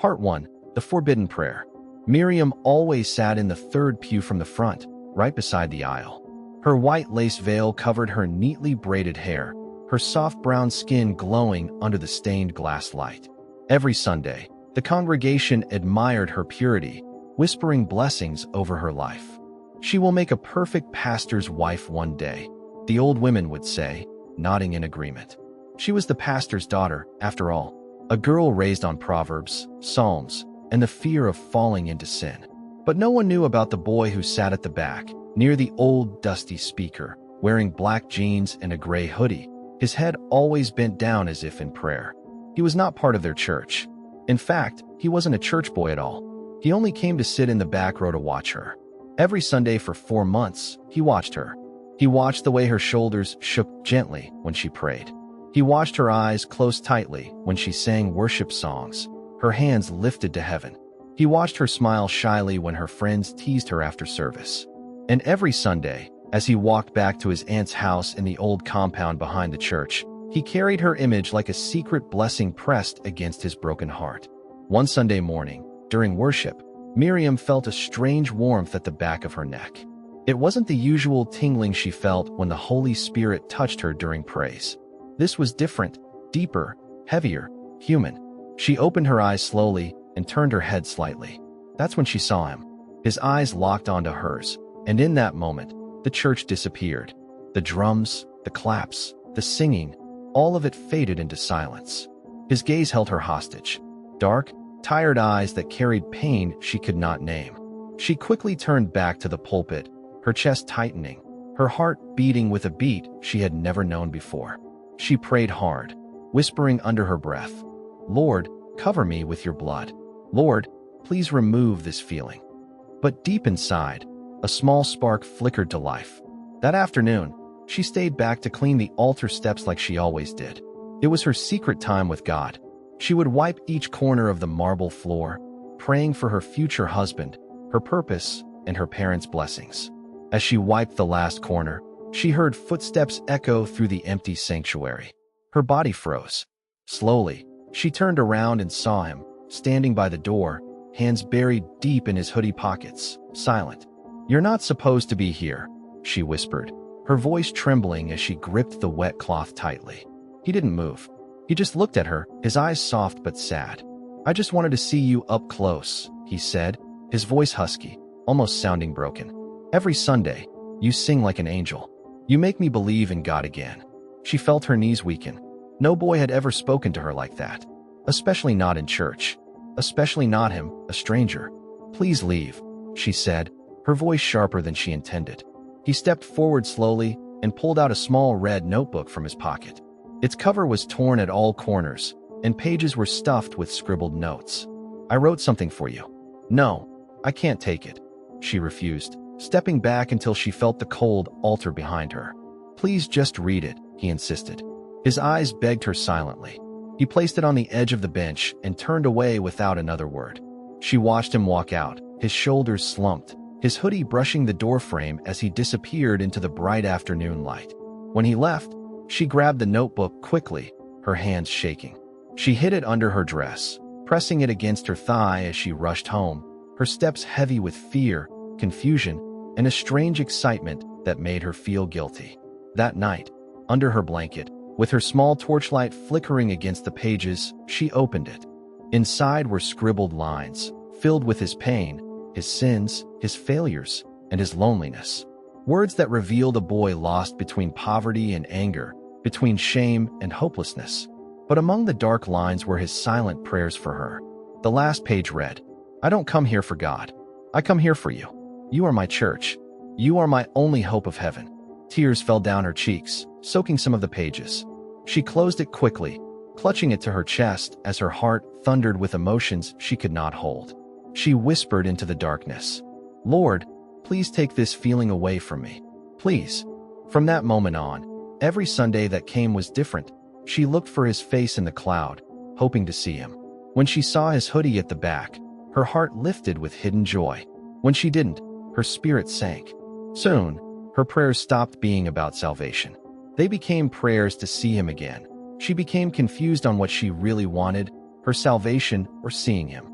Part 1. The Forbidden Prayer. Miriam always sat in the third pew from the front, right beside the aisle. Her white lace veil covered her neatly braided hair, her soft brown skin glowing under the stained glass light. Every Sunday, the congregation admired her purity, whispering blessings over her life. "She will make a perfect pastor's wife one day," the old women would say, nodding in agreement. She was the pastor's daughter, after all, a girl raised on Proverbs, Psalms, and the fear of falling into sin. But no one knew about the boy who sat at the back, near the old dusty speaker, wearing black jeans and a gray hoodie, his head always bent down as if in prayer. He was not part of their church. In fact, he wasn't a church boy at all. He only came to sit in the back row to watch her. Every Sunday for 4 months, he watched her. He watched the way her shoulders shook gently when she prayed. He watched her eyes close tightly when she sang worship songs, her hands lifted to heaven. He watched her smile shyly when her friends teased her after service. And every Sunday, as he walked back to his aunt's house in the old compound behind the church, he carried her image like a secret blessing pressed against his broken heart. One Sunday morning, during worship, Miriam felt a strange warmth at the back of her neck. It wasn't the usual tingling she felt when the Holy Spirit touched her during praise. This was different, deeper, heavier, human. She opened her eyes slowly and turned her head slightly. That's when she saw him. His eyes locked onto hers, and in that moment, the church disappeared. The drums, the claps, the singing, all of it faded into silence. His gaze held her hostage. Dark, tired eyes that carried pain she could not name. She quickly turned back to the pulpit, her chest tightening, her heart beating with a beat she had never known before. She prayed hard, whispering under her breath, "Lord, cover me with your blood. Lord, please remove this feeling." But deep inside, a small spark flickered to life. That afternoon, she stayed back to clean the altar steps like she always did. It was her secret time with God. She would wipe each corner of the marble floor, praying for her future husband, her purpose, and her parents' blessings. As she wiped the last corner, she heard footsteps echo through the empty sanctuary. Her body froze. Slowly, she turned around and saw him, standing by the door, hands buried deep in his hoodie pockets, silent. "You're not supposed to be here," she whispered, her voice trembling as she gripped the wet cloth tightly. He didn't move. He just looked at her, his eyes soft but sad. "I just wanted to see you up close," he said, his voice husky, almost sounding broken. "Every Sunday, you sing like an angel. You make me believe in God again." She felt her knees weaken. No boy had ever spoken to her like that. Especially not in church. Especially not him, a stranger. "Please leave," she said, her voice sharper than she intended. He stepped forward slowly and pulled out a small red notebook from his pocket. Its cover was torn at all corners, and pages were stuffed with scribbled notes. "I wrote something for you." "No, I can't take it," she refused, stepping back until she felt the cold altar behind her. "Please just read it," he insisted. His eyes begged her silently. He placed it on the edge of the bench and turned away without another word. She watched him walk out, his shoulders slumped, his hoodie brushing the doorframe as he disappeared into the bright afternoon light. When he left, she grabbed the notebook quickly, her hands shaking. She hid it under her dress, pressing it against her thigh as she rushed home, her steps heavy with fear, confusion, and a strange excitement that made her feel guilty. That night, under her blanket, with her small torchlight flickering against the pages, she opened it. Inside were scribbled lines, filled with his pain, his sins, his failures, and his loneliness. Words that revealed a boy lost between poverty and anger, between shame and hopelessness. But among the dark lines were his silent prayers for her. The last page read, "I don't come here for God. I come here for you. You are my church. You are my only hope of heaven." Tears fell down her cheeks, soaking some of the pages. She closed it quickly, clutching it to her chest as her heart thundered with emotions she could not hold. She whispered into the darkness, "Lord, please take this feeling away from me. Please." From that moment on, every Sunday that came was different. She looked for his face in the cloud, hoping to see him. When she saw his hoodie at the back, her heart lifted with hidden joy. When she didn't, her spirit sank. Soon, her prayers stopped being about salvation. They became prayers to see him again. She became confused on what she really wanted, her salvation or seeing him.